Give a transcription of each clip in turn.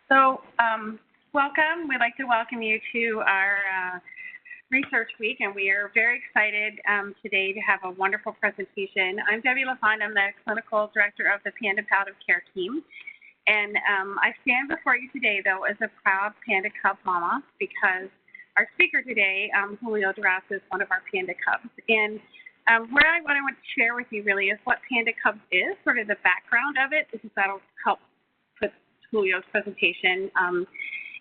Welcome. We'd like to welcome you to our Research Week, and we are very excited today to have a wonderful presentation. I'm Debbie LaFond. I'm the Clinical Director of the Panda Palliative Care team. And I stand before you today, though, as a proud Panda Cub mama, because our speaker today, Julio, is one of our Panda Cubs. And what I want to share with you really is what Panda Cubs is, sort of the background of it, because that'll help put Julio's presentation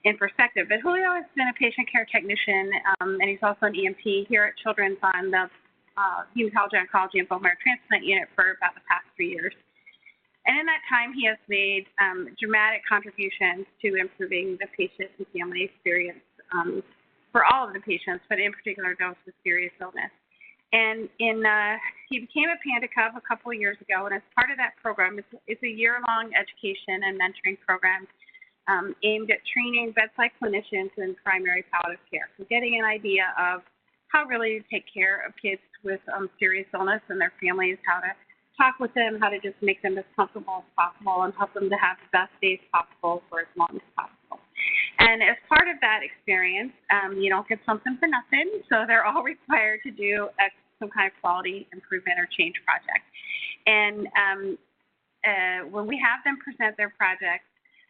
in perspective. But Julio has been a patient care technician, and he's also an EMT here at Children's on the Hematology, Oncology, and Bone Marrow Transplant Unit for about the past 3 years. And in that time, he has made dramatic contributions to improving the patient and family experience for all of the patients, but in particular those with serious illness. And he became a Panda Cub a couple of years ago, and as part of that program, it's a year-long education and mentoring program aimed at training bedside clinicians in primary palliative care. So getting an idea of how really to take care of kids with serious illness and their families, how to talk with them, how to just make them as comfortable as possible and help them to have the best days possible for as long as possible. And as part of that experience, you don't get something for nothing, so they're all required to do some kind of quality improvement or change project. And when we have them present their projects,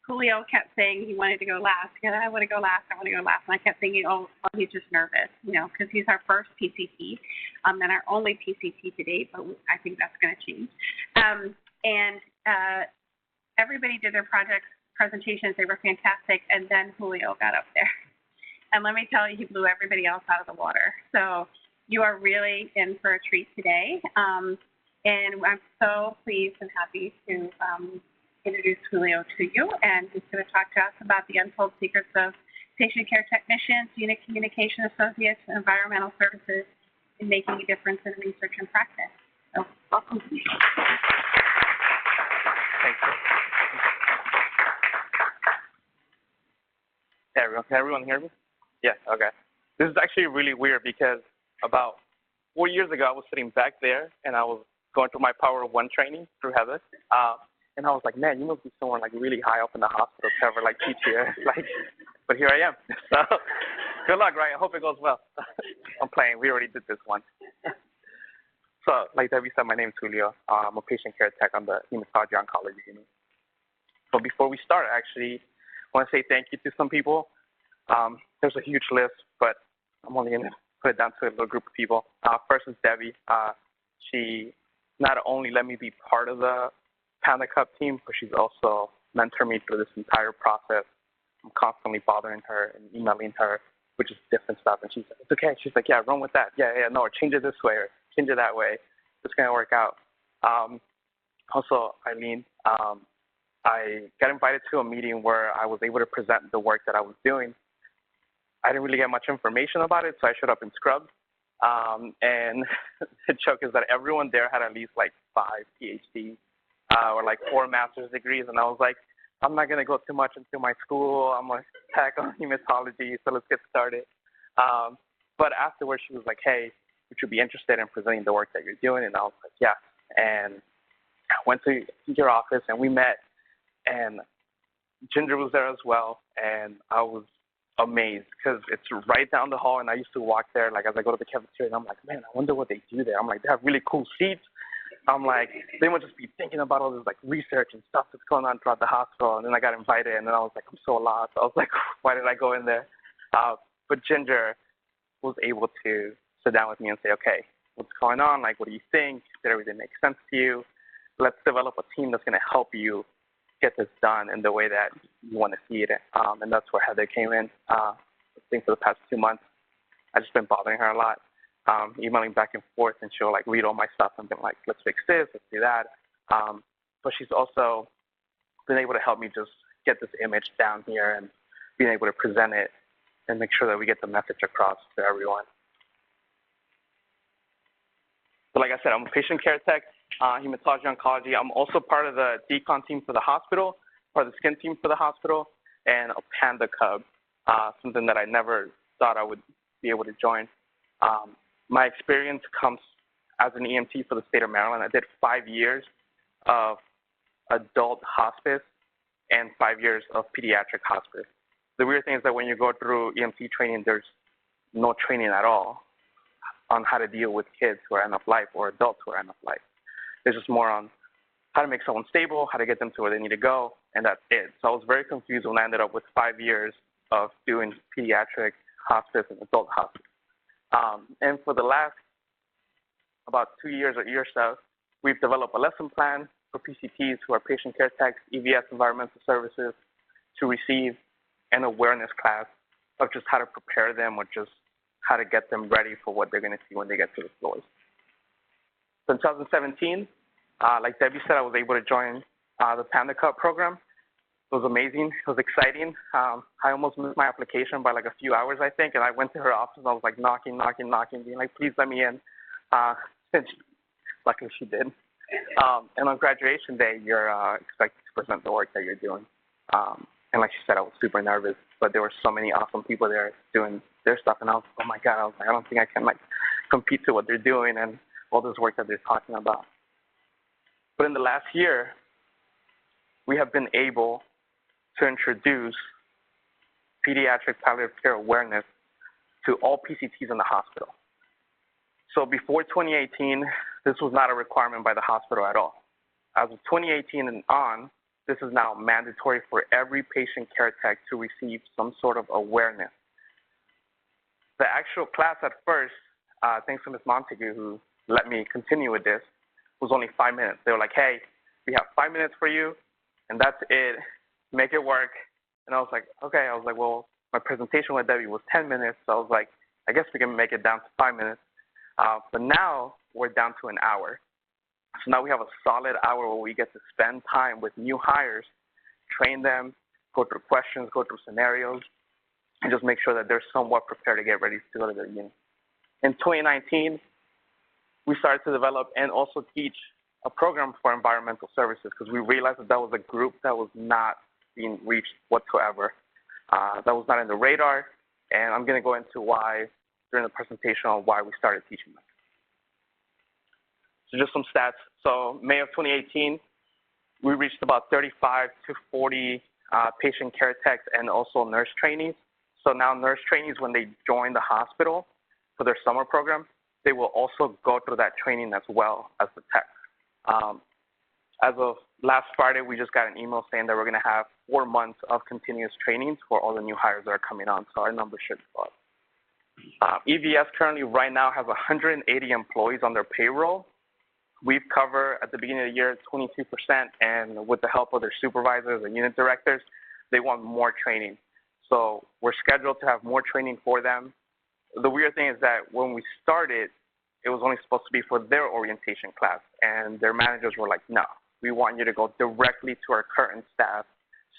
Julio kept saying he wanted to go last. He said, I want to go last, I want to go last. And I kept thinking, oh, well, he's just nervous, because he's our first PCT and our only PCT to date, but I think that's going to change. Everybody did their presentations. They were fantastic. And then Julio got up there. And let me tell you, he blew everybody else out of the water. So you are really in for a treat today. And I'm so pleased and happy to introduce Julio to you, and he's going to talk to us about the untold secrets of patient care technicians, unit communication associates, and environmental services in making a difference in research and practice. So, welcome. Thank you. Hey, everyone. Can everyone hear me? Yeah, okay. This is actually really weird because about 4 years ago, I was sitting back there, and I was going through my Power of One training through Heather. And I was like, man, you must be someone really high up in the hospital to ever teach here. But here I am. So good luck, right? I hope it goes well. I'm playing. We already did this one. So like Debbie said, my name is Julio. I'm a patient care tech on the Hematology Oncology unit. So before we start, actually, I want to say thank you to some people. There's a huge list, but I'm only going to put it down to a little group of people. First is Debbie. She not only let me be part of the Panda Cup team, but she's also mentored me through this entire process. I'm constantly bothering her and emailing her, which is different stuff. And she's like, it's okay. She's like, yeah, run with that. Yeah, no, or change it this way or change it that way. It's going to work out. Also, Eileen, I got invited to a meeting where I was able to present the work that I was doing. I didn't really get much information about it, so I showed up in scrubs. And the joke is that everyone there had at least 5 PhDs. Or 4 master's degrees, and I was like, I'm not going to go too much into my school. I'm a tech on hematology, so let's get started. But afterwards, she was like, hey, would you be interested in presenting the work that you're doing? And I was like, yeah. And I went to your office, and we met, and Ginger was there as well, and I was amazed because it's right down the hall, and I used to walk there, as I go to the cafeteria, and I'm like, man, I wonder what they do there. I'm like, they have really cool seats. I'm like, they must just be thinking about all this research and stuff that's going on throughout the hospital. And then I got invited, and then I was like, I'm so lost. I was like, why did I go in there? But Ginger was able to sit down with me and say, okay, what's going on? What do you think? Did everything make sense to you? Let's develop a team that's going to help you get this done in the way that you want to see it. And that's where Heather came in. I think for the past 2 months, I've just been bothering her a lot. Emailing back and forth, and she'll read all my stuff and be like, let's fix this, let's do that. But she's also been able to help me just get this image down here and being able to present it and make sure that we get the message across to everyone. So like I said, I'm a patient care tech, hematology oncology. I'm also part of the decon team for the hospital, part of the skin team for the hospital, and a Panda Cub, something that I never thought I would be able to join. My experience comes as an EMT for the state of Maryland. I did 5 years of adult hospice and 5 years of pediatric hospice. The weird thing is that when you go through EMT training, there's no training at all on how to deal with kids who are end of life or adults who are end of life. There's just more on how to make someone stable, how to get them to where they need to go, and that's it. So I was very confused when I ended up with 5 years of doing pediatric hospice and adult hospice. And for the last about 2 years or year or so, we've developed a lesson plan for PCTs who are patient care techs, EVS environmental services, to receive an awareness class of just how to prepare them or just how to get them ready for what they're going to see when they get to the floors. So in 2017, like Debbie said, I was able to join the Panda Club program. It was amazing. It was exciting. I almost missed my application by like a few hours, I think, and I went to her office and I was like knocking, being like, please let me in. And luckily she did. And on graduation day, you're expected to present the work that you're doing. And like she said, I was super nervous, but there were so many awesome people there doing their stuff, and I was, oh my God, I was like, I don't think I can like compete to what they're doing and all this work that they're talking about. But in the last year, we have been able to introduce pediatric palliative care awareness to all PCTs in the hospital. So before 2018, this was not a requirement by the hospital at all. As of 2018 and on, this is now mandatory for every patient care tech to receive some sort of awareness. The actual class at first, thanks to Ms. Montague, who let me continue with this, was only 5 minutes. They were like, hey, we have 5 minutes for you, and that's it. Make it work. And I was like, okay. I was like, well, my presentation with Debbie was 10 minutes, so I was like, I guess we can make it down to 5 minutes. But now we're down to an hour. So now we have a solid hour where we get to spend time with new hires, train them, go through questions, go through scenarios, and just make sure that they're somewhat prepared to get ready to go to their unit. In 2019, we started to develop and also teach a program for environmental services because we realized that that was a group that was not being reached whatsoever. That was not in the radar, and I'm going to go into why during the presentation on why we started teaching them. So just some stats. So May of 2018, we reached about 35 to 40 patient care techs and also nurse trainees. So now nurse trainees, when they join the hospital for their summer program, they will also go through that training as well as the tech. As of last Friday, we just got an email saying that we're going to have 4 months of continuous trainings for all the new hires that are coming on, so our numbers should go up. EVS currently right now has 180 employees on their payroll. We've covered at the beginning of the year 22%, and with the help of their supervisors and unit directors, they want more training. So we're scheduled to have more training for them. The weird thing is that when we started, it was only supposed to be for their orientation class, and their managers were like, no, we want you to go directly to our current staff,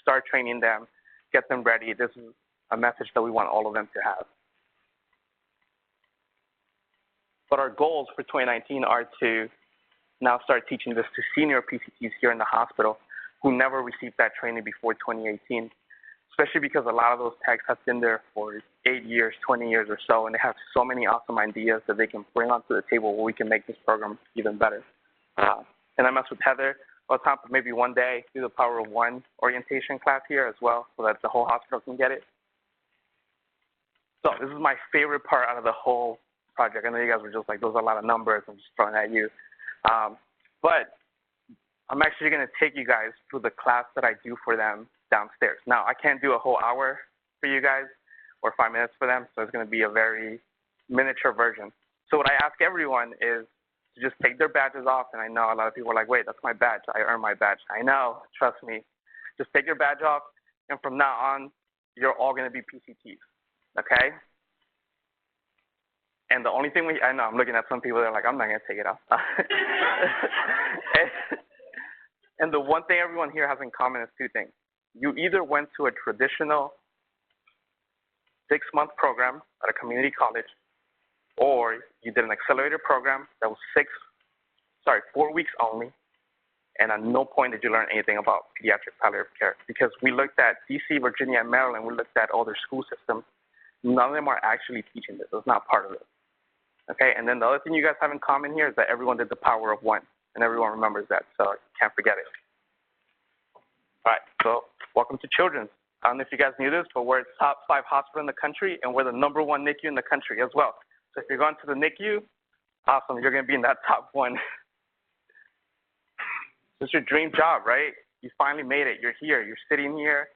start training them, get them ready. This is a message that we want all of them to have. But our goals for 2019 are to now start teaching this to senior PCTs here in the hospital who never received that training before 2018, especially because a lot of those techs have been there for 8 years, 20 years or so, and they have so many awesome ideas that they can bring onto the table where we can make this program even better. And I messed with Heather all the time, but maybe one day do the Power of One orientation class here as well so that the whole hospital can get it. So this is my favorite part out of the whole project. I know you guys were just like, those are a lot of numbers I'm just throwing at you. But I'm actually going to take you guys through the class that I do for them downstairs. Now, I can't do a whole hour for you guys or 5 minutes for them, so it's going to be a very miniature version. So what I ask everyone is to just take their badges off, and I know a lot of people are like, wait, that's my badge. I earned my badge. I know, trust me. Just take your badge off, and from now on, you're all going to be PCTs, okay? And the only thing I know, I'm looking at some people that are like, I'm not going to take it off. And the one thing everyone here has in common is two things. You either went to a traditional 6-month program at a community college, or you did an accelerated program that was 4 weeks only, and at no point did you learn anything about pediatric palliative care. Because we looked at DC, Virginia, and Maryland, we looked at all their school systems. None of them are actually teaching this. It's not part of it. Okay, and then the other thing you guys have in common here is that everyone did the Power of One, and everyone remembers that, so can't forget it. All right, so welcome to Children's. I don't know if you guys knew this, but we're a top 5 hospital in the country, and we're the #1 NICU in the country as well. So if you're going to the NICU, awesome, you're going to be in that top 1. It's your dream job, right? You finally made it. You're here. You're sitting here.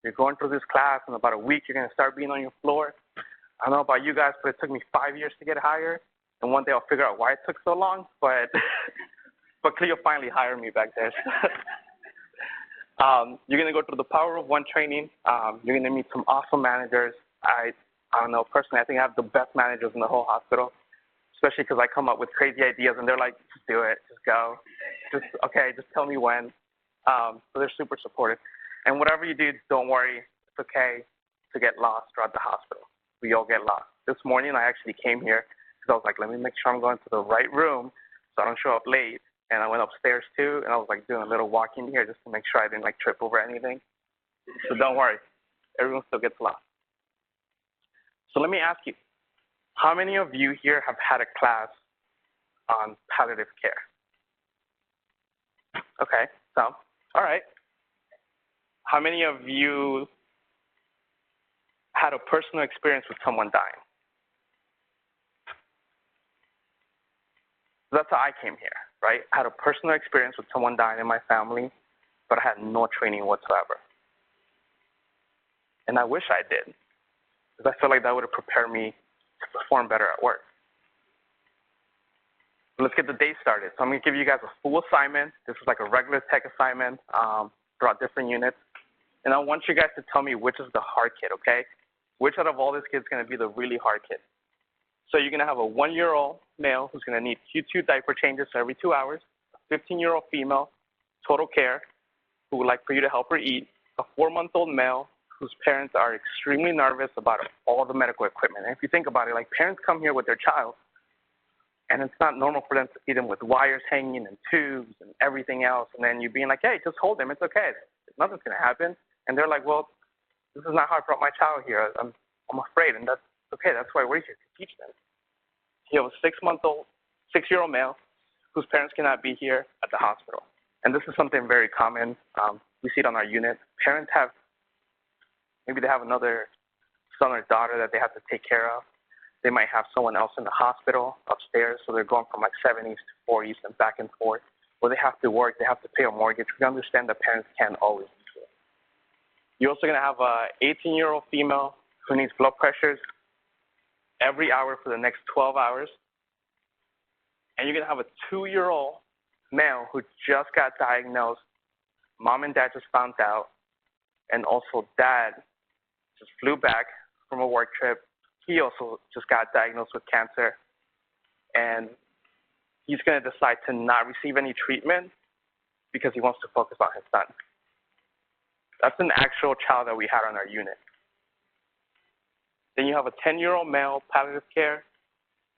You're going through this class. In about a week, you're going to start being on your floor. I don't know about you guys, but it took me 5 years to get hired. And one day I'll figure out why it took so long. But Cleo finally hired me back there. You're going to go through the Power of One training. You're going to meet some awesome managers. I don't know, personally, I think I have the best managers in the whole hospital, especially because I come up with crazy ideas, and they're like, just do it. Just go. Just tell me when. So they're super supportive. And whatever you do, don't worry. It's okay to get lost throughout the hospital. We all get lost. This morning, I actually came here because I was like, let me make sure I'm going to the right room so I don't show up late. And I went upstairs, too, and I was, like, doing a little walking here just to make sure I didn't, like, trip over anything. So don't worry. Everyone still gets lost. So let me ask you, how many of you here have had a class on palliative care? Okay, so, all right. How many of you had a personal experience with someone dying? That's how I came here, right? I had a personal experience with someone dying in my family, but I had no training whatsoever. And I wish I did, because I feel like that would have prepared me to perform better at work. Let's get the day started. So I'm going to give you guys a full assignment. This is like a regular tech assignment throughout different units. And I want you guys to tell me which is the hard kid, okay? Which out of all these kids is going to be the really hard kid? So you're going to have a 1-year-old male who's going to need Q2 diaper changes every 2 hours, a 15-year-old female, total care, who would like for you to help her eat, a 4-month-old male whose parents are extremely nervous about all the medical equipment. And if you think about it, like parents come here with their child, and it's not normal for them to see them with wires hanging and tubes and everything else, and then you being like, hey, just hold him, it's okay, nothing's going to happen. And they're like, well, this is not how I brought my child here. I'm afraid, and that's okay. That's why we're here, to teach them. You have a 6-year-old male whose parents cannot be here at the hospital. And this is something very common. We see it on our unit. Parents have, maybe they have another son or daughter that they have to take care of. They might have someone else in the hospital upstairs, so they're going from like 70s to 40s and back and forth. Or they have to work, they have to pay a mortgage. We understand that parents can't always be here. You're also going to have a 18-year-old female who needs blood pressures every hour for the next 12 hours. And you're going to have a 2-year-old male who just got diagnosed. Mom and dad just found out. And also dad just flew back from a work trip. He also just got diagnosed with cancer. And he's going to decide to not receive any treatment because he wants to focus on his son. That's an actual child that we had on our unit. Then you have a 10-year-old male, palliative care,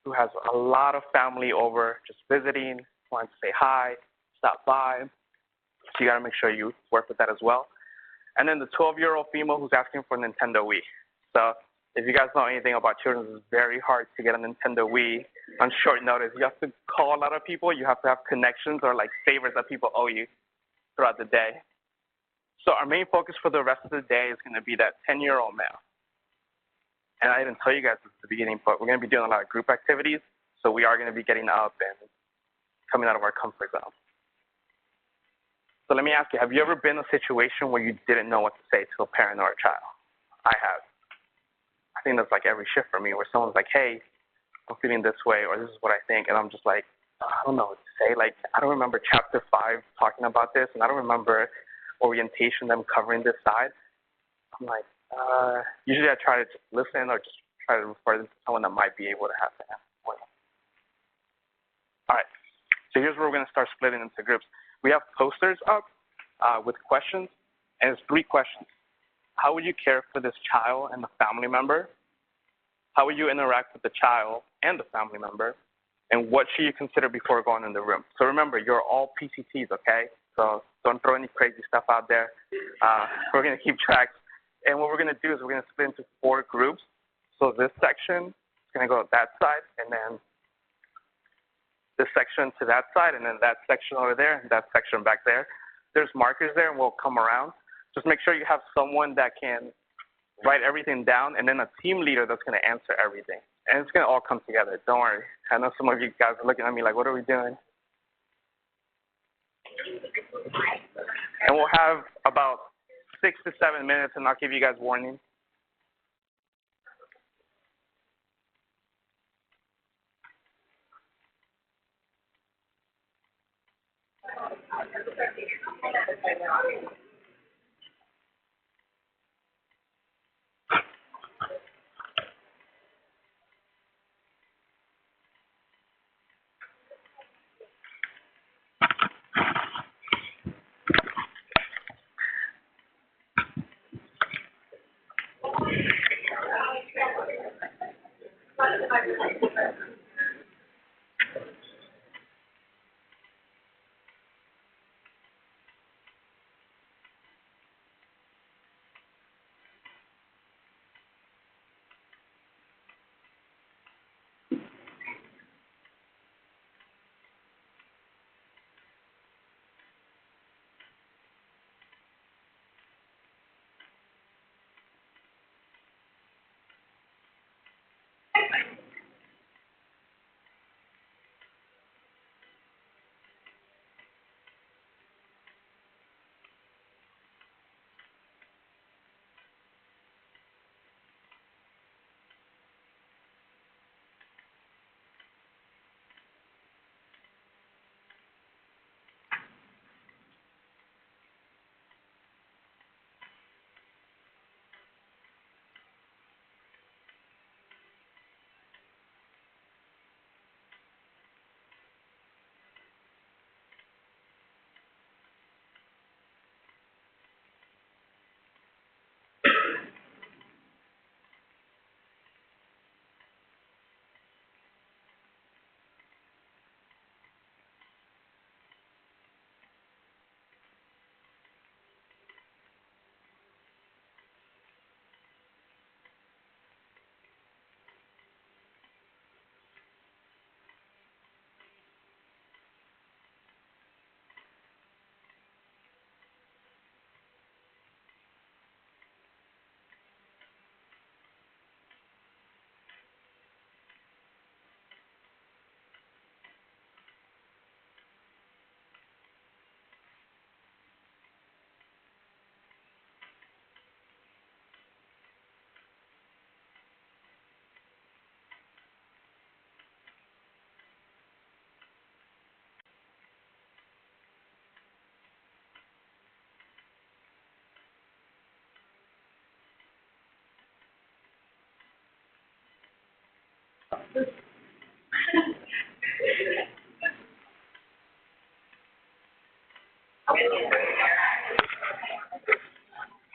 who has a lot of family over, just visiting, wanting to say hi, stop by. So you got to make sure you work with that as well. And then the 12-year-old female who's asking for a Nintendo Wii. So if you guys know anything about children, it's very hard to get a Nintendo Wii on short notice. You have to call a lot of people. You have to have connections or like favors that people owe you throughout the day. So our main focus for the rest of the day is going to be that 10-year-old male. And I didn't tell you guys this at the beginning, but we're going to be doing a lot of group activities. So we are going to be getting up and coming out of our comfort zone. So let me ask you, have you ever been in a situation where you didn't know what to say to a parent or a child? I have. I think that's like every shift for me, where someone's like, hey, I'm feeling this way, or this is what I think. And I'm just like, I don't know what to say. Like, I don't remember chapter 5 talking about this, and I don't remember orientation, them covering this side. I'm like, usually I try to just listen or just try to refer them to someone that might be able to have that. All right, so here's where we're going to start splitting into groups. We have posters up with questions, and it's 3 questions. How would you care for this child and the family member? How would you interact with the child and the family member? And what should you consider before going in the room? So remember, you're all PCTs, okay? So don't throw any crazy stuff out there. We're going to keep track. And what we're going to do is we're going to split into 4 groups. So this section is going to go that side, and then this section to that side, and then that section over there, and that section back there. There's markers there, and we'll come around. just make sure you have someone that can write everything down, and then a team leader that's going to answer everything. And it's going to all come together. Don't worry. I know some of you guys are looking at me like, what are we doing? And we'll have about 6 to 7 minutes, and I'll give you guys warning.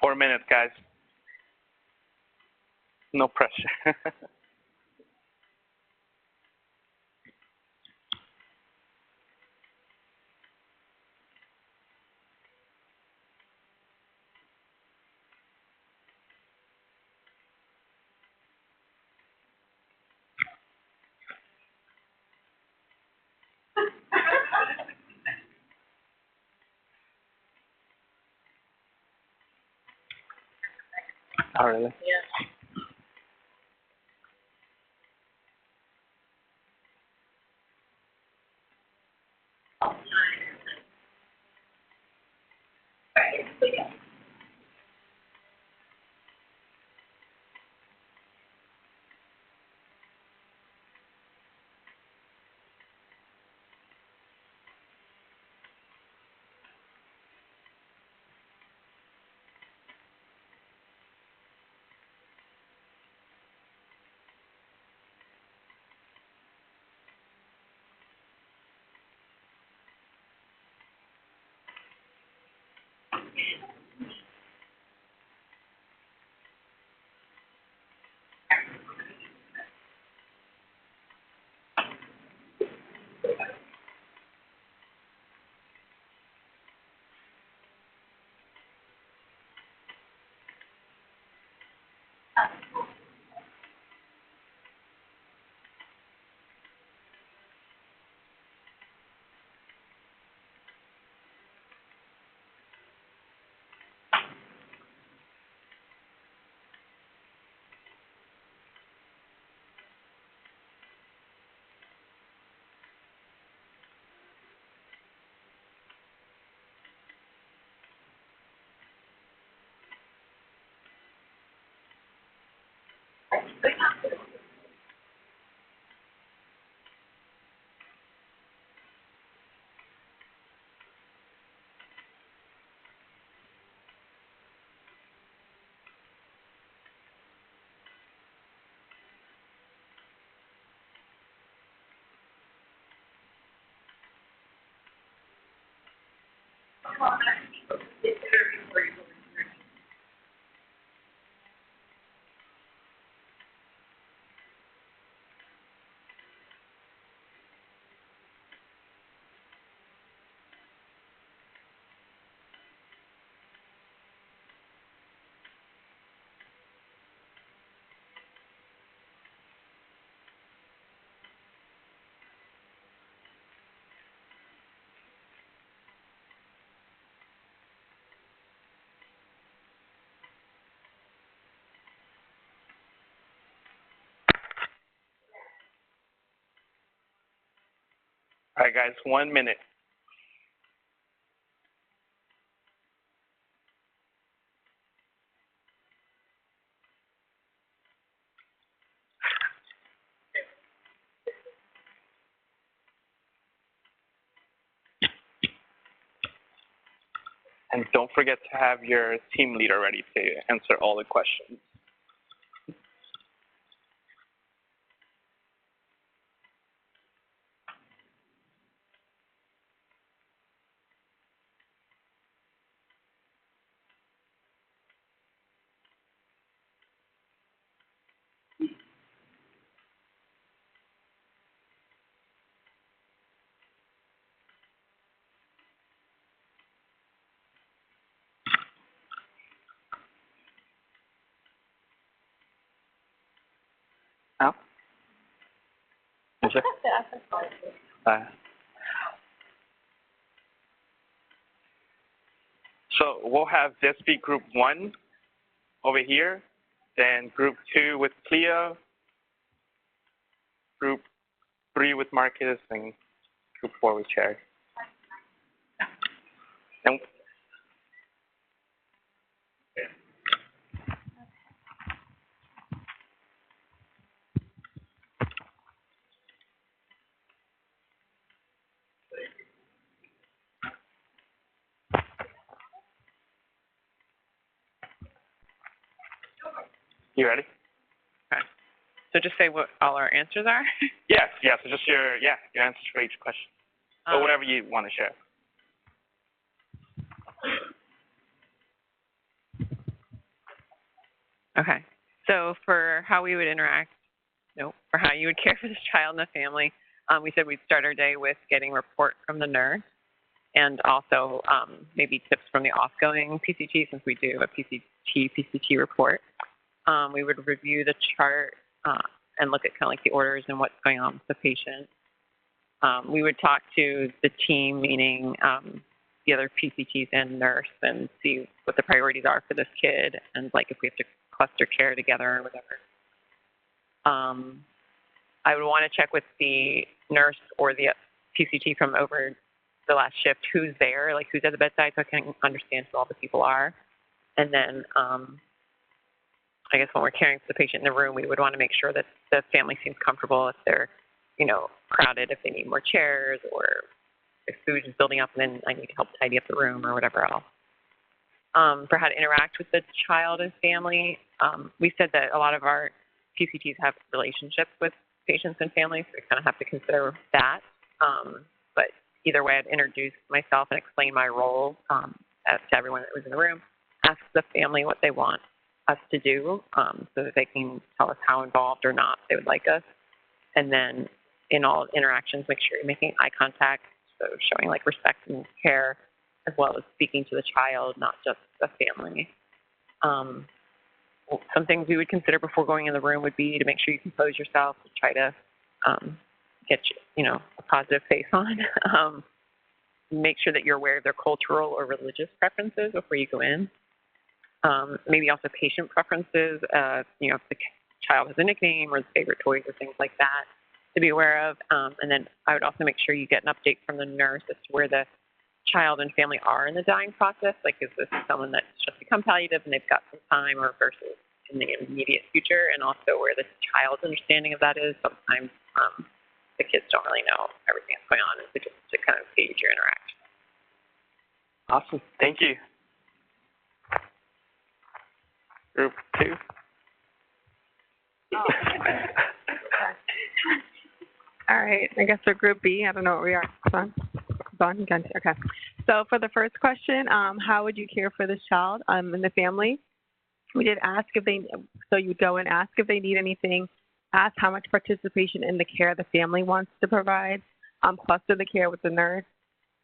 Four minutes, guys. No pressure. Oh, really? Yeah. All right, guys, 1 minute. And don't forget to have your team leader ready to answer all the questions. Al? So we'll have this be group 1 over here, then group 2 with Cleo, group 3 with Marcus, and group 4 with Cherry. And you ready? Okay. So just say what all our answers are? Yes, yes. So just your answers for each question, or whatever you want to share. Okay. So for how we would interact, or how you would care for this child and the family, we said we'd start our day with getting a report from the nurse, and also maybe tips from the offgoing PCT, since we do a PCT report. We would review the chart and look at kind of like the orders and what's going on with the patient. We would talk to the team, meaning the other PCTs and nurse, and see what the priorities are for this kid, and like if we have to cluster care together or whatever. I would want to check with the nurse or the PCT from over the last shift who's there, like who's at the bedside, so I can understand who all the people are. And then I guess when we're caring for the patient in the room, we would want to make sure that the family seems comfortable if they're, crowded, if they need more chairs, or if food is building up and then I need to help tidy up the room or whatever else. For how to interact with the child and family, we said that a lot of our PCTs have relationships with patients and families, so we kind of have to consider that. But either way, I'd introduce myself and explain my role to everyone that was in the room, ask the family what they want us to do so that they can tell us how involved or not they would like us. And then in all interactions, make sure you're making eye contact, so showing like respect and care, as well as speaking to the child, not just the family. Some things we would consider before going in the room would be to make sure you compose yourself, to try to get a positive face on. Make sure that you're aware of their cultural or religious preferences before you go in. Maybe also patient preferences, if the child has a nickname or favorite toys or things like that to be aware of. And then I would also make sure you get an update from the nurse as to where the child and family are in the dying process. Like, is this someone that's just become palliative and they've got some time, or versus in the immediate future, and also where the child's understanding of that is. Sometimes the kids don't really know everything that's going on, and so just to kind of gauge your interaction. Awesome. Thank you. Group 2. Oh. All right. I guess for Group B, I don't know what we are. Bon, okay. So for the first question, how would you care for this child and the family? We did ask if they, so you would go and ask if they need anything, ask how much participation in the care the family wants to provide, cluster the care with the nurse,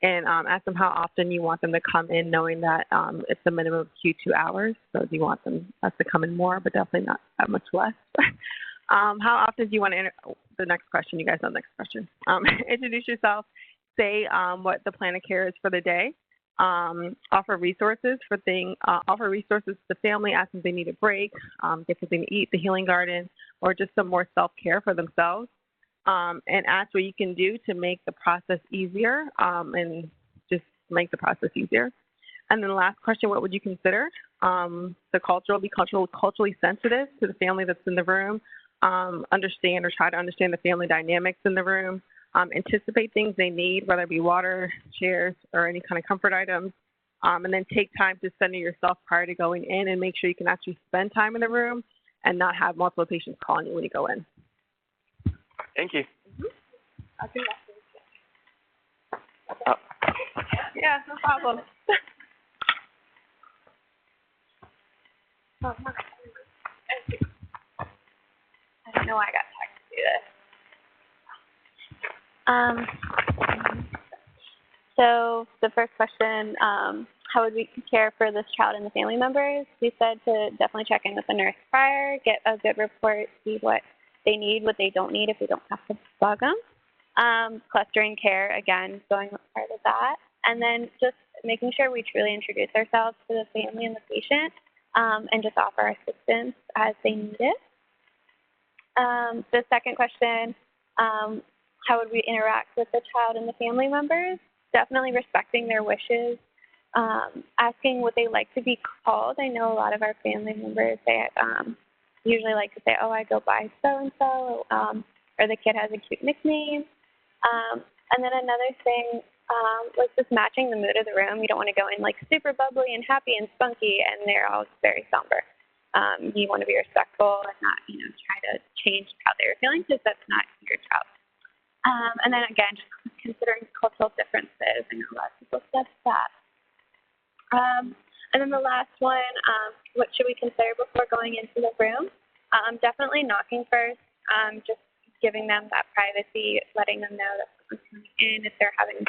and ask them how often you want them to come in, knowing that it's a minimum of Q2 hours. So do you want us to come in more, but definitely not that much less? How often do you want to, the next question, you guys know the next question. Introduce yourself, say what the plan of care is for the day, offer resources to the family, ask if they need a break, get something to eat, the healing garden, or just some more self-care for themselves. And ask what you can do to make the process easier and just make the process easier. And then the last question, what would you consider? Be culturally sensitive to the family that's in the room, understand or try to understand the family dynamics in the room, anticipate things they need, whether it be water, chairs, or any kind of comfort items, and then take time to center yourself prior to going in and make sure you can actually spend time in the room and not have multiple patients calling you when you go in. Thank you. I think that's yeah, no problem. I don't know why I got tagged to do this. So the first question, how would we care for this child and the family members? We said to definitely check in with the nurse prior, get a good report, see what they need, what they don't need if we don't have to bug them. Clustering care, again, going with part of that. And then just making sure we truly introduce ourselves to the family and the patient and just offer assistance as they need it. The second question, how would we interact with the child and the family members? Definitely respecting their wishes, asking what they like to be called. I know a lot of our family members, they usually like to say, oh, I go by so-and-so, or the kid has a cute nickname. And then another thing was just matching the mood of the room. You don't want to go in like super bubbly and happy and spunky, and they're all very somber. You want to be respectful and not, try to change how they're feeling, because that's not your job. And then again, just considering cultural differences. I know a lot of people said that. And then the last one, what should we consider before going into the room? Definitely knocking first, just giving them that privacy, letting them know that someone's coming in. If they're having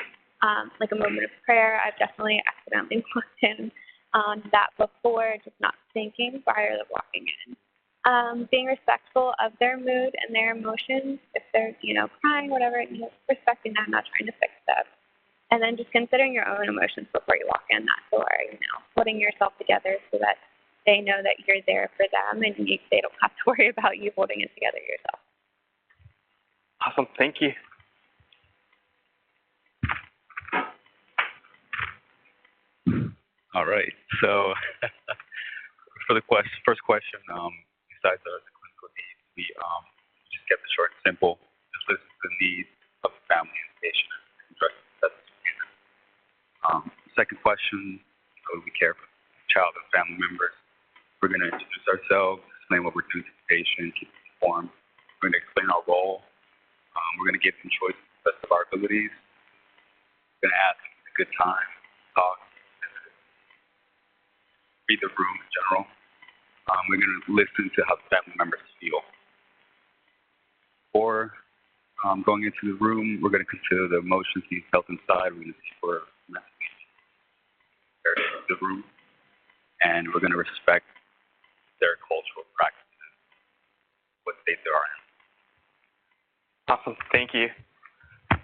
like a moment of prayer, I've definitely accidentally walked in on that before, just not thinking prior to walking in. Being respectful of their mood and their emotions. If they're, crying, whatever, respecting that, not trying to fix them. And then just considering your own emotions before you walk in that door, putting yourself together so that they know that you're there for them and they don't have to worry about you holding it together yourself. Awesome. Thank you. All right. So for the first question, besides the clinical needs, we just kept it short and simple. Just listen to the needs of the family and the patient and address that. Second question, how do we care for the child and family members? We're going to introduce ourselves, explain what we're doing to the patient, keep them informed. We're going to explain our role. We're going to give them choice to the best of our abilities. We're going to ask if it's a good time, talk, read the room in general. We're going to listen to how the family members feel. Before going into the room, we're going to consider the emotions being felt inside. We're going to see for the room, and we're going to respect their cultural practices, what state they are in. Awesome. Thank you.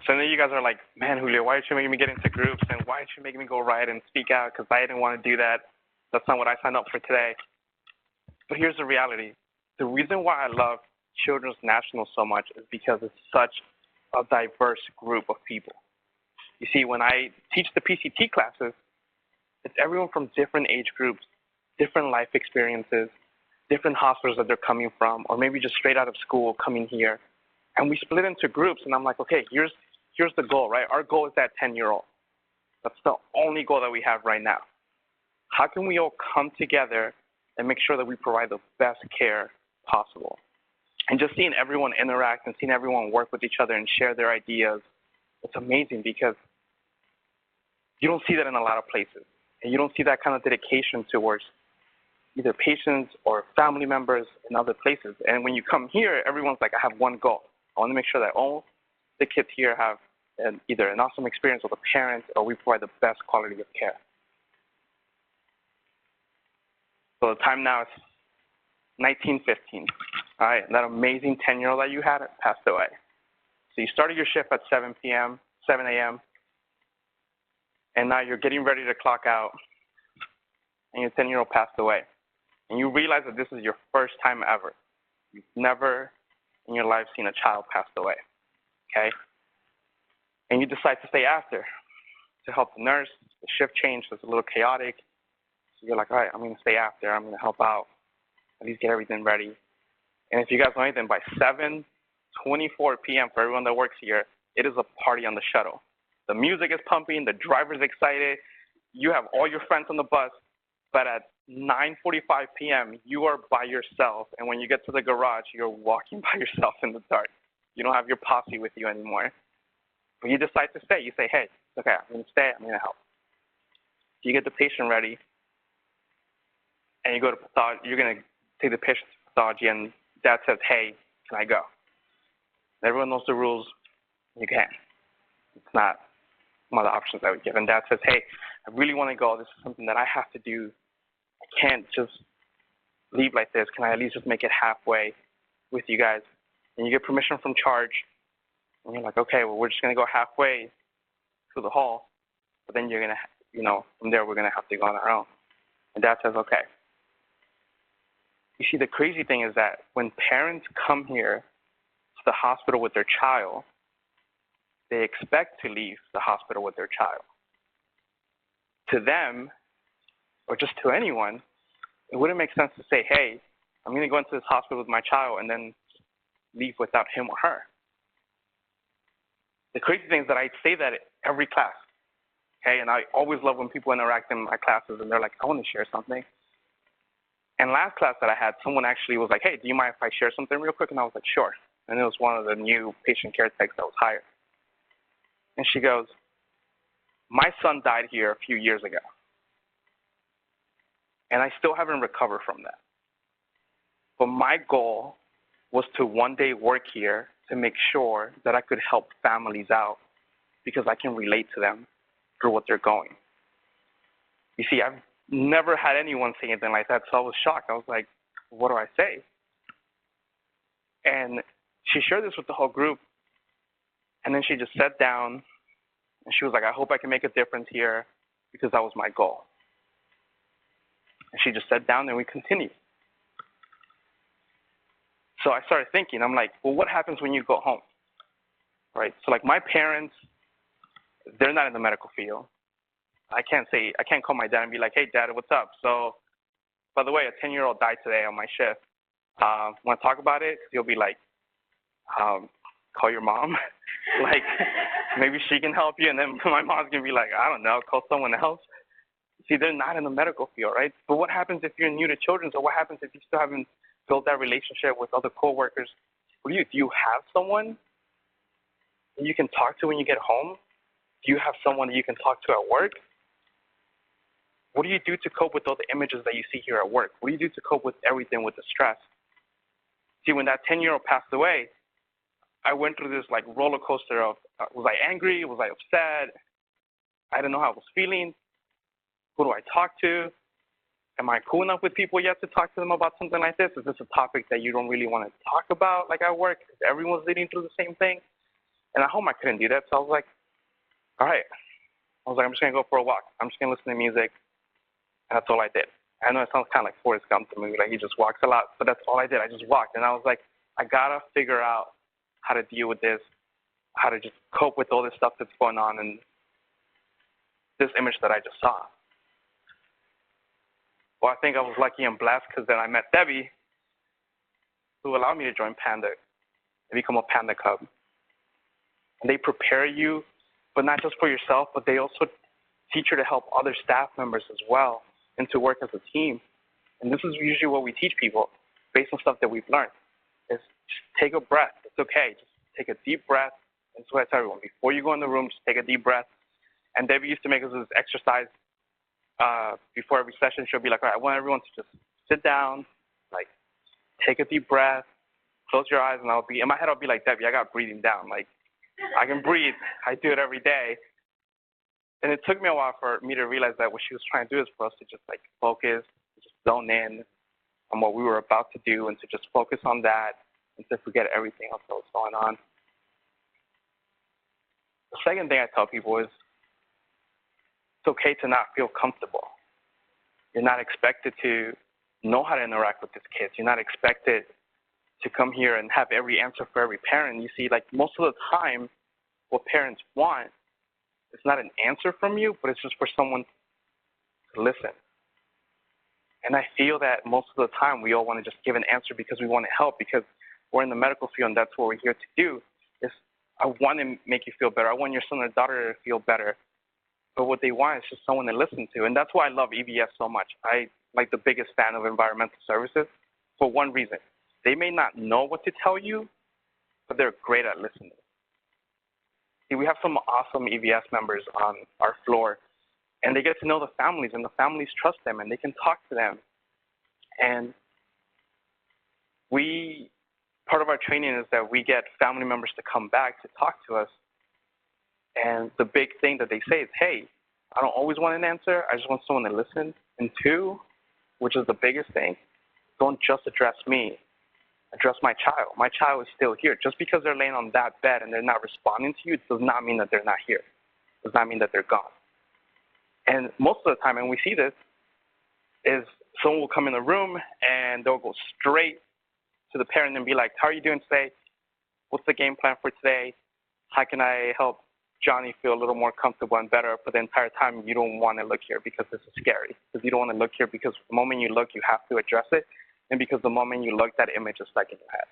So I know you guys are like, man, Julio, why did you make me get into groups, and why did you make me go write and speak out? Because I didn't want to do that. That's not what I signed up for today. But here's the reality. The reason why I love Children's National so much is because it's such a diverse group of people. You see, when I teach the PCT classes, it's everyone from different age groups, different life experiences, different hospitals that they're coming from, or maybe just straight out of school coming here. And we split into groups, and I'm like, okay, here's the goal, right? Our goal is that 10-year-old. That's the only goal that we have right now. How can we all come together and make sure that we provide the best care possible? And just seeing everyone interact and seeing everyone work with each other and share their ideas, it's amazing, because You don't see that in a lot of places. And you don't see that kind of dedication towards either patients or family members in other places. And when you come here, everyone's like, I have one goal. I want to make sure that all the kids here have either an awesome experience with the parents or we provide the best quality of care. So the time now is 19:15. All right, that amazing 10-year-old that you had passed away. So you started your shift at 7 a.m., and now you're getting ready to clock out, and your 10-year-old passed away. And you realize that this is your first time ever. You've never in your life seen a child pass away, okay? And you decide to stay after to help the nurse. The shift change was a little chaotic. So you're like, all right, I'm going to stay after. I'm going to help out, at least get everything ready. And if you guys know anything, by 7:24 p.m. for everyone that works here, it is a party on the shuttle. The music is pumping. The driver's excited. You have all your friends on the bus. But at 9:45 p.m., you are by yourself. And when you get to the garage, you're walking by yourself in the dark. You don't have your posse with you anymore. But you decide to stay. You say, hey, it's okay, I'm going to stay. I'm going to help. So you get the patient ready. And you go to pathology. You're going to take the patient to pathology. And Dad says, hey, can I go? And everyone knows the rules. You can. It's not one of the options that we give. And Dad says, hey, I really want to go. This is something that I have to do. I can't just leave like this. Can I at least just make it halfway with you guys? And you get permission from charge. And you're like, okay, well, we're just going to go halfway to the hall. But then you're going to, from there, we're going to have to go on our own. And Dad says, okay. You see, the crazy thing is that when parents come here to the hospital with their child, they expect to leave the hospital with their child. To them, or just to anyone, it wouldn't make sense to say, hey, I'm going to go into this hospital with my child and then leave without him or her. The crazy thing is that I say that at every class, okay? And I always love when people interact in my classes and they're like, I want to share something. And last class that I had, someone actually was like, hey, do you mind if I share something real quick? And I was like, sure. And it was one of the new patient care techs that was hired. And she goes, my son died here a few years ago. And I still haven't recovered from that. But my goal was to one day work here to make sure that I could help families out because I can relate to them through what they're going. You see, I've never had anyone say anything like that, so I was shocked. I was like, what do I say? And she shared this with the whole group, and then she just sat down, and she was like, I hope I can make a difference here because that was my goal. And she just sat down, and we continued. So I started thinking, I'm like, well, what happens when you go home, right? So like my parents, they're not in the medical field. I can't call my dad and be like, hey, Dad, what's up? So, by the way, a 10-year-old died today on my shift. Want to talk about it? He'll be like, call your mom. Like, maybe she can help you. And then my mom's going to be like, I don't know, call someone else. See, they're not in the medical field, right? But what happens if you're new to children's, or what happens if you still haven't built that relationship with other coworkers? What do? Do you have someone that you can talk to when you get home? Do you have someone that you can talk to at work? What do you do to cope with all the images that you see here at work? What do you do to cope with everything, with the stress? See, when that 10-year-old passed away, I went through this like roller coaster of, was I angry? Was I upset? I didn't know how I was feeling. Who do I talk to? Am I cool enough with people yet to talk to them about something like this? Is this a topic that you don't really want to talk about, like at work? Because everyone's leading through the same thing. And at home, I couldn't do that. So I was like, all right. I'm just going to go for a walk. I'm just going to listen to music. And that's all I did. I know it sounds kind of like Forrest Gump to me, like he just walks a lot, but that's all I did. I just walked. And I was like, I got to figure out how to deal with this, how to just cope with all this stuff that's going on and this image that I just saw. Well, I think I was lucky and blessed because then I met Debbie, who allowed me to join Panda and become a Panda Club. And they prepare you, but not just for yourself, but they also teach you to help other staff members as well and to work as a team. And this is usually what we teach people based on stuff that we've learned, is just take a breath. It's okay. Just take a deep breath. And so I tell everyone, before you go in the room, just take a deep breath And Debbie used to make us this exercise before every session. She'll be like, all right, I want everyone to just sit down, like, take a deep breath, close your eyes, and in my head, I'll be like, Debbie, I got breathing down. Like, I can breathe. I do it every day. And it took me a while for me to realize that what she was trying to do is for us to just, like, focus, just zone in on what we were about to do and to just focus on that and to forget everything else that was going on. The second thing I tell people is it's okay to not feel comfortable. You're not expected to know how to interact with these kids. You're not expected to come here and have every answer for every parent. You see, like, most of the time, what parents want is not an answer from you, but it's just for someone to listen. And I feel that most of the time we all want to just give an answer because we want to help, because we're in the medical field and that's what we're here to do. Is I want to make you feel better. I want your son or daughter to feel better. But what they want is just someone to listen to. And that's why I love EVS so much. I'm like the biggest fan of environmental services for one reason. They may not know what to tell you, but they're great at listening. See, we have some awesome EVS members on our floor, and they get to know the families, and the families trust them, and they can talk to them. And part of our training is that we get family members to come back to talk to us. And the big thing that they say is, hey, I don't always want an answer. I just want someone to listen. And two, which is the biggest thing, don't just address me. Address my child. My child is still here. Just because they're laying on that bed and they're not responding to you does not mean that they're not here. Does not mean that they're gone. And most of the time, and we see this, is someone will come in the room and they'll go straight to the parent and be like, how are you doing today? What's the game plan for today? How can I help Johnny feel a little more comfortable and better? But the entire time, you don't want to look here because this is scary. Because you don't want to look here because the moment you look, you have to address it. And because the moment you look, that image is stuck in your head.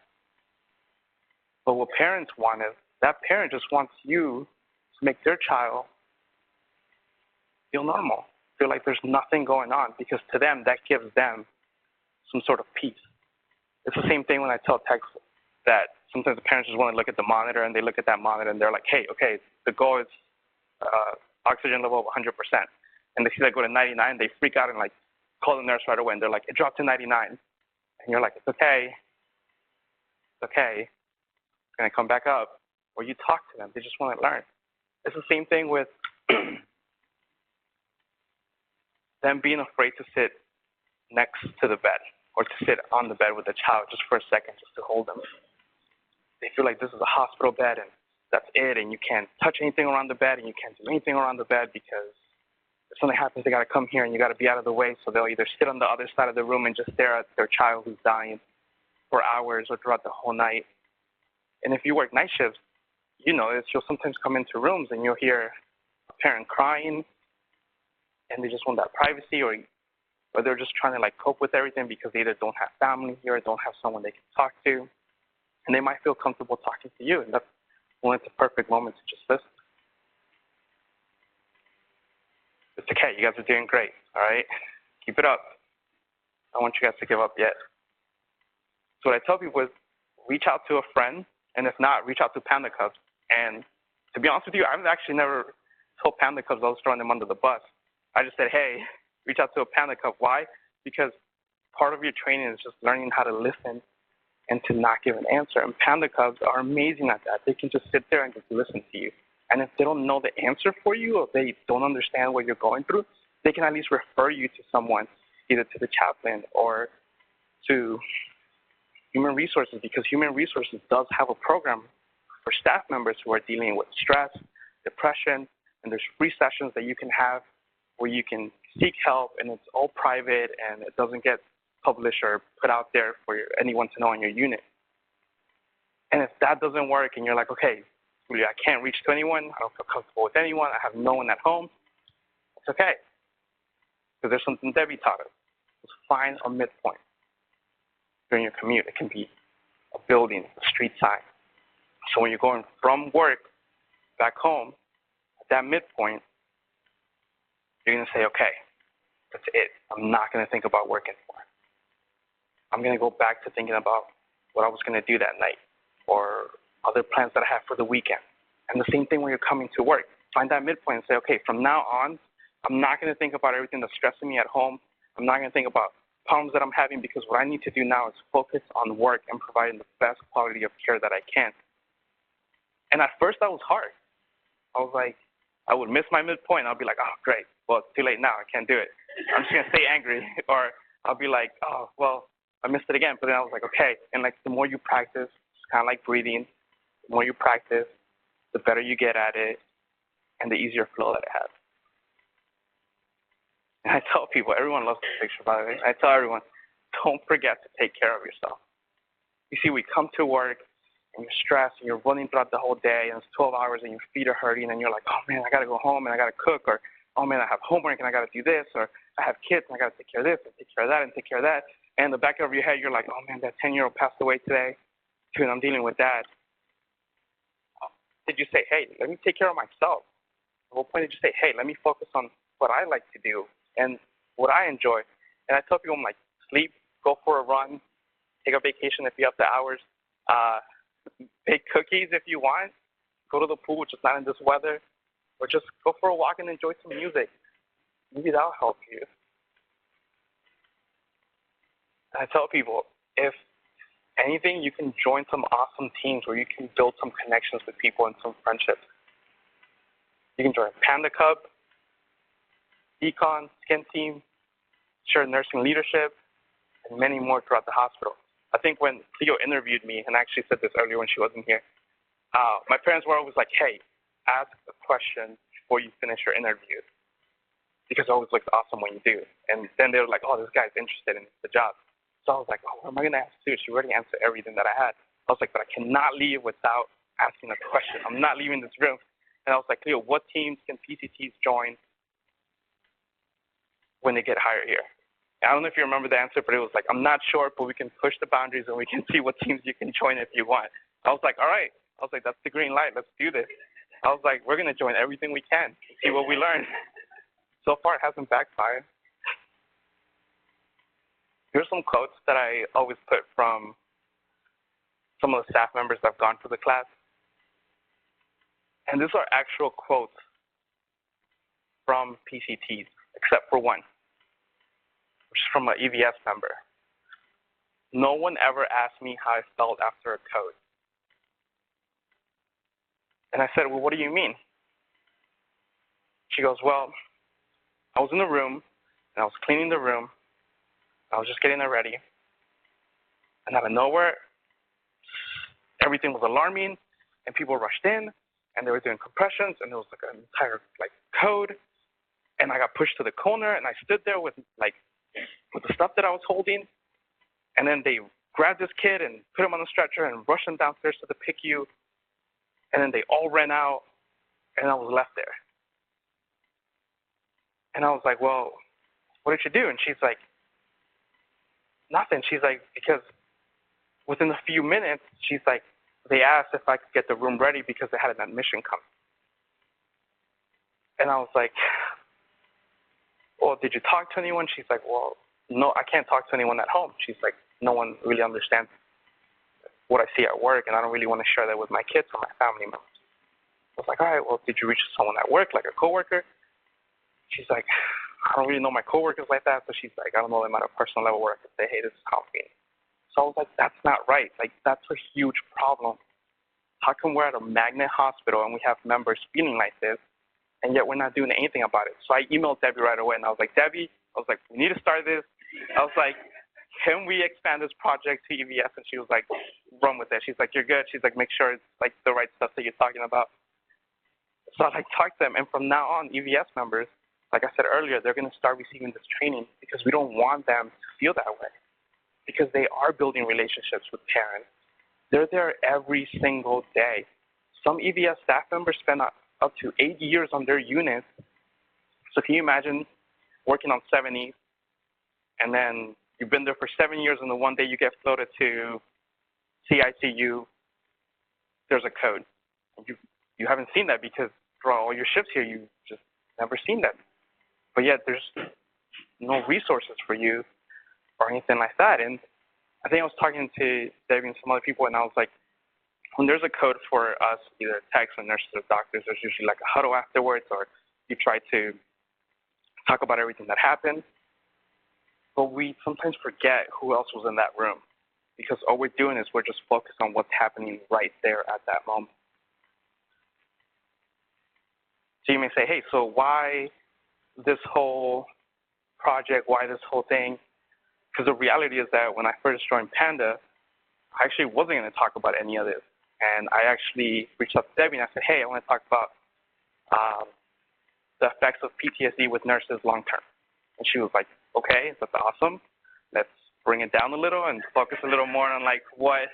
But what parents want is, that parent just wants you to make their child feel normal, feel like there's nothing going on, because to them, that gives them some sort of peace. It's the same thing when I tell techs that sometimes the parents just want to look at the monitor, and they look at that monitor, and they're like, hey, okay, the goal is oxygen level of 100%. And they see that go to 99, they freak out and, like, call the nurse right away, and they're like, it dropped to 99. And you're like, it's okay. It's okay. It's going to come back up. Or you talk to them. They just want to learn. It's the same thing with them being afraid to sit next to the bed or to sit on the bed with the child just for a second, just to hold them. They feel like this is a hospital bed and that's it, and you can't touch anything around the bed and you can't do anything around the bed because if something happens, they got to come here and you got to be out of the way. So they'll either sit on the other side of the room and just stare at their child who's dying for hours or throughout the whole night. And if you work night shifts, you know, you'll sometimes come into rooms and you'll hear a parent crying and they just want that privacy, or they're just trying to, like, cope with everything because they either don't have family here or don't have someone they can talk to. And they might feel comfortable talking to you, and that's when it's a perfect moment to just listen. It's okay. You guys are doing great, all right? Keep it up. I don't want you guys to give up yet. So what I tell people is reach out to a friend, and if not, reach out to Panda Club. And to be honest with you, I've actually never told Panda Club I was throwing them under the bus. I just said, hey, reach out to a Panda Club. Why? Because part of your training is just learning how to listen and to not give an answer. And Panda Clubs are amazing at that. They can just sit there and just listen to you. And if they don't know the answer for you, or they don't understand what you're going through, they can at least refer you to someone, either to the chaplain or to Human Resources, because Human Resources does have a program for staff members who are dealing with stress, depression, and there's free sessions that you can have where you can seek help, and it's all private, and it doesn't get published or put out there for anyone to know in your unit. And if that doesn't work and you're like, okay, Julio, I can't reach to anyone, I don't feel comfortable with anyone, I have no one at home, it's okay. Because there's something Debbie taught us. Just find a midpoint during your commute. It can be a building, a street sign. So when you're going from work back home, at that midpoint, you're going to say, okay, that's it. I'm not going to think about work anymore. I'm going to go back to thinking about what I was going to do that night or other plans that I have for the weekend. And the same thing when you're coming to work. find that midpoint and say, okay, from now on, I'm not going to think about everything that's stressing me at home. I'm not going to think about problems that I'm having, because what I need to do now is focus on work and providing the best quality of care that I can. And at first that was hard. I was like, I would miss my midpoint. I'll be like, oh, great. Well, it's too late now. I can't do it. I'm just going to stay angry. Or I'll be like, oh, well, I missed it again. But then I was like, okay. And like the more you practice, it's kind of like breathing. The more you practice, the better you get at it and the easier flow that it has. And I tell people, everyone loves this picture, by the way. I tell everyone, don't forget to take care of yourself. You see, we come to work and you're stressed and you're running throughout the whole day and it's 12 hours and your feet are hurting and you're like, oh man, I got to go home and I got to cook, or oh man, I have homework and I got to do this, or I have kids and I got to take care of this and take care of that and take care of that. And in the back of your head, you're like, oh man, that 10-year-old passed away today, too, and I'm dealing with that. Did you say, hey, let me take care of myself? At what point did you say, hey, let me focus on what I like to do and what I enjoy? And I tell people, I'm like, sleep, go for a run, take a vacation if you have the hours, bake cookies if you want, go to the pool, which is not in this weather, or just go for a walk and enjoy some music. Maybe that'll help you. And I tell people, if anything, you can join some awesome teams where you can build some connections with people and some friendships. You can join Panda Club, Econ, Skin Team, shared nursing leadership, and many more throughout the hospital. I think when Cleo interviewed me, and I actually said this earlier when she wasn't here, my parents were always like, hey, ask a question before you finish your interview, because it always looks awesome when you do. And then they were like, oh, this guy's interested in the job. So I was like, oh, what am I going to ask too? She already answered everything that I had. I was like, but I cannot leave without asking a question. I'm not leaving this room. And I was like, Cleo, what teams can PCTs join when they get hired here? And I don't know if you remember the answer, but it was like, I'm not sure, but we can push the boundaries and we can see what teams you can join if you want. I was like, all right. I was like, that's the green light. Let's do this. I was like, we're going to join everything we can and see what we learn. So far, it hasn't backfired. Here's some quotes that I always put from some of the staff members that have gone through the class. And these are actual quotes from PCTs, except for one, which is from an EVS member. No one ever asked me how I felt after a code. And I said, well, what do you mean? She goes, well, I was in the room, and I was cleaning the room. I was just getting it ready. And out of nowhere, everything was alarming, and people rushed in, and they were doing compressions, and there was like an entire code. And I got pushed to the corner, and I stood there with the stuff that I was holding. And then they grabbed this kid and put him on the stretcher and rushed him downstairs to the PICU. And then they all ran out, and I was left there. And I was like, well, what did you do? And she's like, nothing. She's like, because within a few minutes, she's like, they asked if I could get the room ready because they had an admission coming. And I was like, well, did you talk to anyone? She's like, well, no, I can't talk to anyone at home. She's like, no one really understands what I see at work, and I don't really want to share that with my kids or my family members. I was like, all right, well, did you reach someone at work, like a coworker? She's like, I don't really know my coworkers like that. So she's like, I don't know them at a personal level where I could say, hey, this is how I'm feeling. So I was like, that's not right. Like, that's a huge problem. How come we're at a magnet hospital and we have members feeling like this, and yet we're not doing anything about it? So I emailed Debbie right away, and I was like, Debbie, we need to start this. I was like, can we expand this project to EVS? And she was like, run with it. She's like, you're good. She's like, make sure it's like the right stuff that you're talking about. So I talked to them, and from now on, EVS members, like I said earlier, they're going to start receiving this training because we don't want them to feel that way, because they are building relationships with parents. They're there every single day. Some EVS staff members spend up to 8 years on their units. So can you imagine working on 70, and then you've been there for 7 years, and the one day you get floated to CICU, there's a code. You haven't seen that because throughout all your shifts here, you've just never seen that. But yet there's no resources for you or anything like that. And I think I was talking to Debbie and some other people, and I was like, when there's a code for us, either techs or nurses or doctors, there's usually like a huddle afterwards, or you try to talk about everything that happened. But we sometimes forget who else was in that room, because all we're doing is we're just focused on what's happening right there at that moment. So you may say, hey, so why this whole project, why this whole thing? Because the reality is that when I first joined Panda, I actually wasn't going to talk about any of this. And I actually reached out to Debbie and I said, hey, I want to talk about the effects of PTSD with nurses long term. And she was like, okay, that's awesome. Let's bring it down a little and focus a little more on like what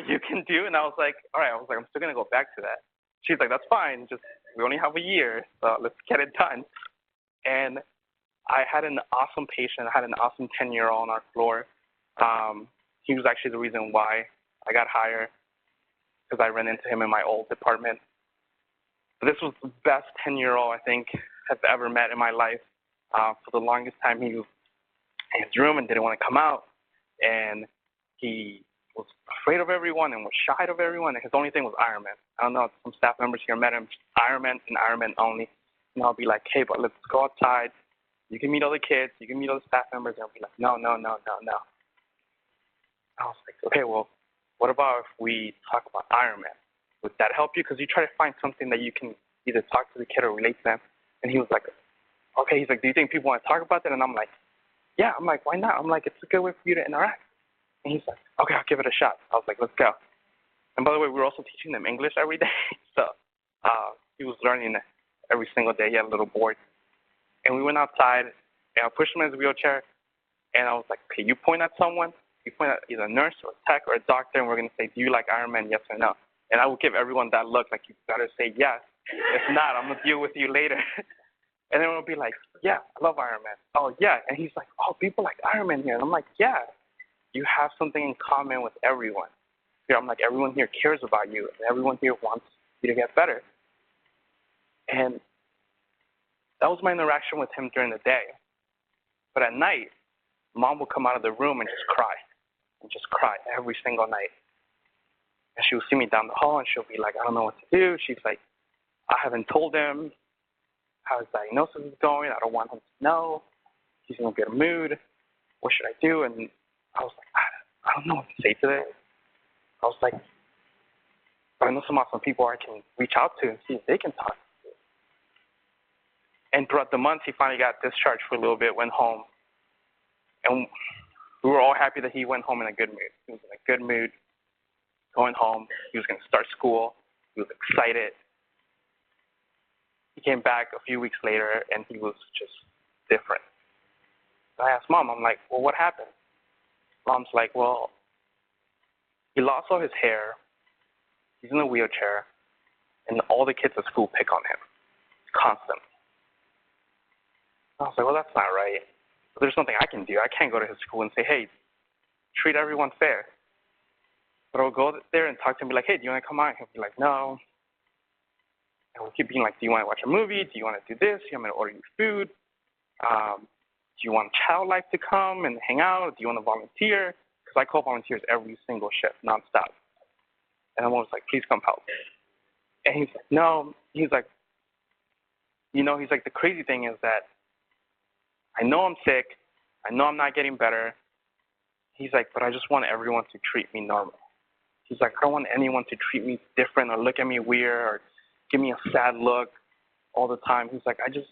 you can do. And I was like, all right, I'm still going to go back to that. She's like, that's fine. Just we only have a year, so let's get it done. And I had an awesome patient. I had an awesome 10-year-old on our floor. He was actually the reason why I got hired, because I ran into him in my old department. But this was the best 10-year-old I think I've ever met in my life. For the longest time, he was in his room and didn't want to come out, and he was afraid of everyone and was shy of everyone, and his only thing was Iron Man. I don't know if some staff members here met him, Iron Man and Iron Man only. And I'll be like, hey, but let's go outside. You can meet other kids. You can meet other staff members. And I'll be like, no. I was like, okay, well, what about if we talk about Iron Man? Would that help you? Because you try to find something that you can either talk to the kid or relate to them. And he was like, okay. He's like, do you think people want to talk about that? And I'm like, yeah. I'm like, why not? I'm like, it's a good way for you to interact. And he's like, okay, I'll give it a shot. I was like, let's go. And by the way, we were also teaching them English every day. So he was learning every single day. He had a little board. And we went outside, and I pushed him in his wheelchair, and I was like, okay, you point at someone. You point at either a nurse or a tech or a doctor, and we're going to say, do you like Iron Man, yes or no? And I will give everyone that look, like you better say yes. If not, I'm going to deal with you later. And then we'll be like, yeah, I love Iron Man. Oh, yeah. And he's like, oh, people like Iron Man here. And I'm like, yeah, you have something in common with everyone. Here, I'm like, everyone here cares about you, and everyone here wants you to get better. And that was my interaction with him during the day. But at night, Mom would come out of the room and just cry every single night. And she would see me down the hall, and she'll be like, I don't know what to do. She's like, I haven't told him how his diagnosis is going. I don't want him to know. He's in a good mood. What should I do? And I was like, I don't know what to say to this. I was like, but I know some awesome people I can reach out to and see if they can talk. And throughout the months, he finally got discharged for a little bit, went home. And we were all happy that he went home in a good mood. He was in a good mood going home. He was going to start school. He was excited. He came back a few weeks later, and he was just different. So I asked Mom, I'm like, well, what happened? Mom's like, well, he lost all his hair. He's in a wheelchair, and all the kids at school pick on him constantly. I was like, well, that's not right. But there's nothing I can do. I can't go to his school and say, hey, treat everyone fair. But I'll go there and talk to him and be like, hey, do you want to come out? He'll be like, no. And we'll keep being like, do you want to watch a movie? Do you want to do this? Do you want me to order you food? Do you want Child Life to come and hang out? Do you want to volunteer? Because I call volunteers every single shift, nonstop. And I'm always like, please come help. And he's like, no. He's like, the crazy thing is that I know I'm sick. I know I'm not getting better. He's like, but I just want everyone to treat me normal. He's like, I don't want anyone to treat me different or look at me weird or give me a sad look all the time. He's like, I just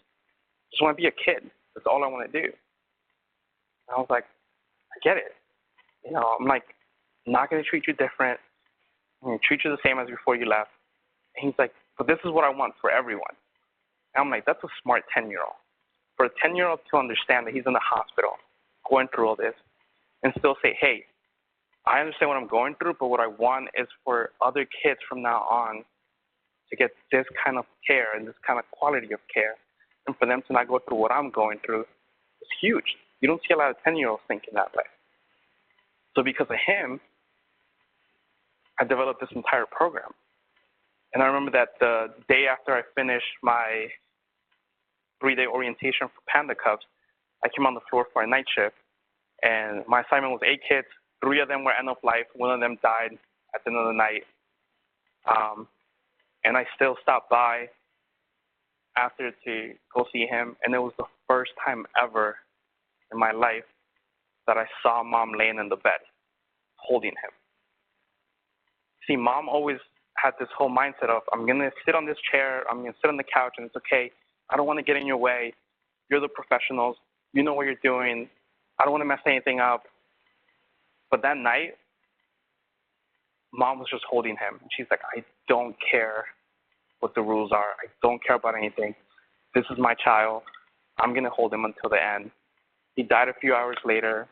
want to be a kid. That's all I want to do. And I was like, I get it. I'm like, I'm not going to treat you different. I'm going to treat you the same as before you left. And he's like, but this is what I want for everyone. And I'm like, that's a smart 10-year-old. For a 10-year-old to understand that he's in the hospital going through all this and still say, hey, I understand what I'm going through, but what I want is for other kids from now on to get this kind of care and this kind of quality of care, and for them to not go through what I'm going through is huge. You don't see a lot of 10-year-olds thinking that way. So because of him, I developed this entire program. And I remember that the day after I finished my 3-day orientation for Panda Cubs, I came on the floor for a night shift, and my assignment was 8 kids. 3 of them were end of life. 1 of them died at the end of the night. And I still stopped by after to go see him, and it was the first time ever in my life that I saw Mom laying in the bed, holding him. See, Mom always had this whole mindset of, I'm going to sit on this chair, I'm going to sit on the couch, and it's okay. I don't want to get in your way. You're the professionals. You know what you're doing. I don't want to mess anything up. But that night, Mom was just holding him. She's like, I don't care what the rules are. I don't care about anything. This is my child. I'm going to hold him until the end. He died a few hours later.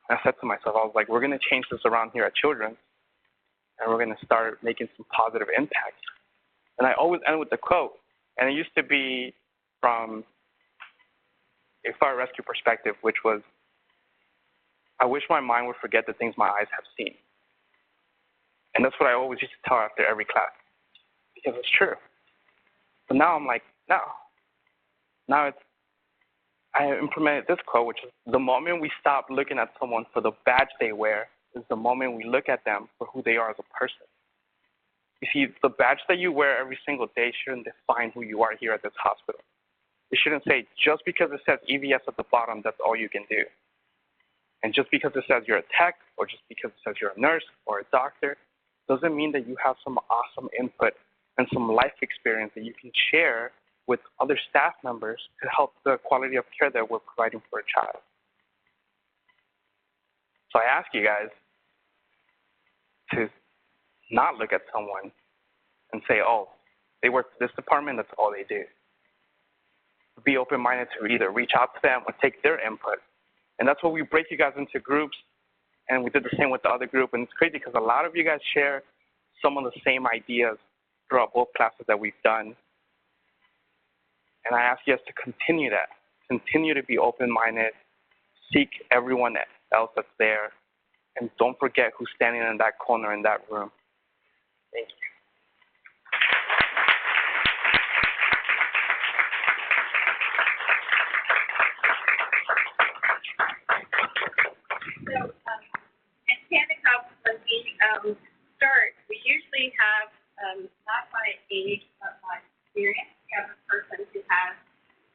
I said to myself, I was like, we're going to change this around here at Children's, and we're going to start making some positive impact. And I always end with the quote, and it used to be from a fire rescue perspective, which was, I wish my mind would forget the things my eyes have seen. And that's what I always used to tell after every class, because it's true. But now I'm like, no. Now I implemented this quote, which is, the moment we stop looking at someone for the badge they wear is the moment we look at them for who they are as a person. You see, the badge that you wear every single day shouldn't define who you are here at this hospital. It shouldn't say, just because it says EVS at the bottom, that's all you can do. And just because it says you're a tech, or just because it says you're a nurse or a doctor, doesn't mean that you have some awesome input and some life experience that you can share with other staff members to help the quality of care that we're providing for a child. So I ask you guys to not look at someone and say, oh, they work for this department, that's all they do. Be open-minded to either reach out to them or take their input. And that's why we break you guys into groups, and we did the same with the other group. And it's crazy because a lot of you guys share some of the same ideas throughout both classes that we've done. And I ask you guys to continue that. Continue to be open-minded. Seek everyone else that's there. And don't forget who's standing in that corner in that room. Thank you. So, in Panda Club, when we start, we usually have, not by age, but by experience. We have a person who has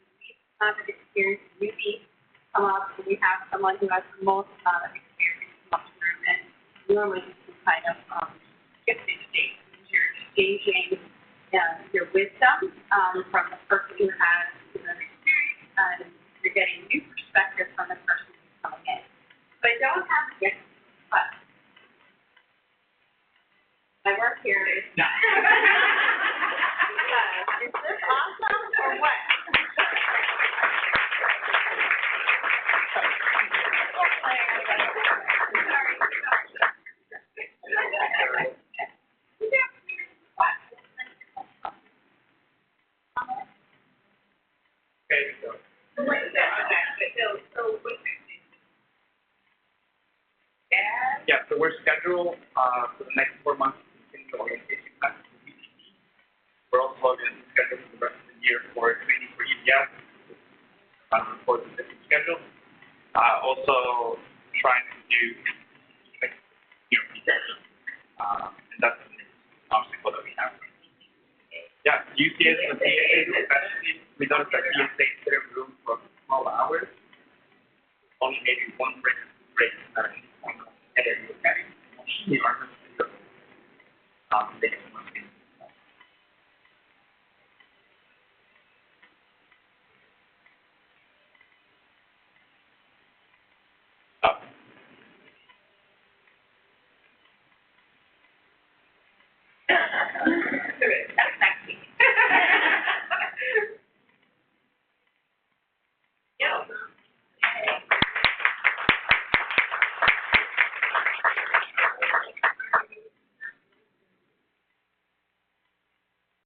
the least amount of experience, newbie, come up, and we have someone who has the most amount of experience come up to the room, and normally this is kind of gifted state. You're exchanging your wisdom from the person who has experience, and you're getting new perspective from the person who's coming in. So I don't have a gift, but my work here is done. Is this awesome or what? Yeah, so we're scheduled for the next 4 months to continue orientation classes for PCTs. We're also going to schedule for the rest of the year for training for EVS, for the different schedule. Also trying to do and that's the obstacle that we have. Yeah, UCS and the PA especially, we noticed that PA stays in their room for 12 hours, only maybe one break at a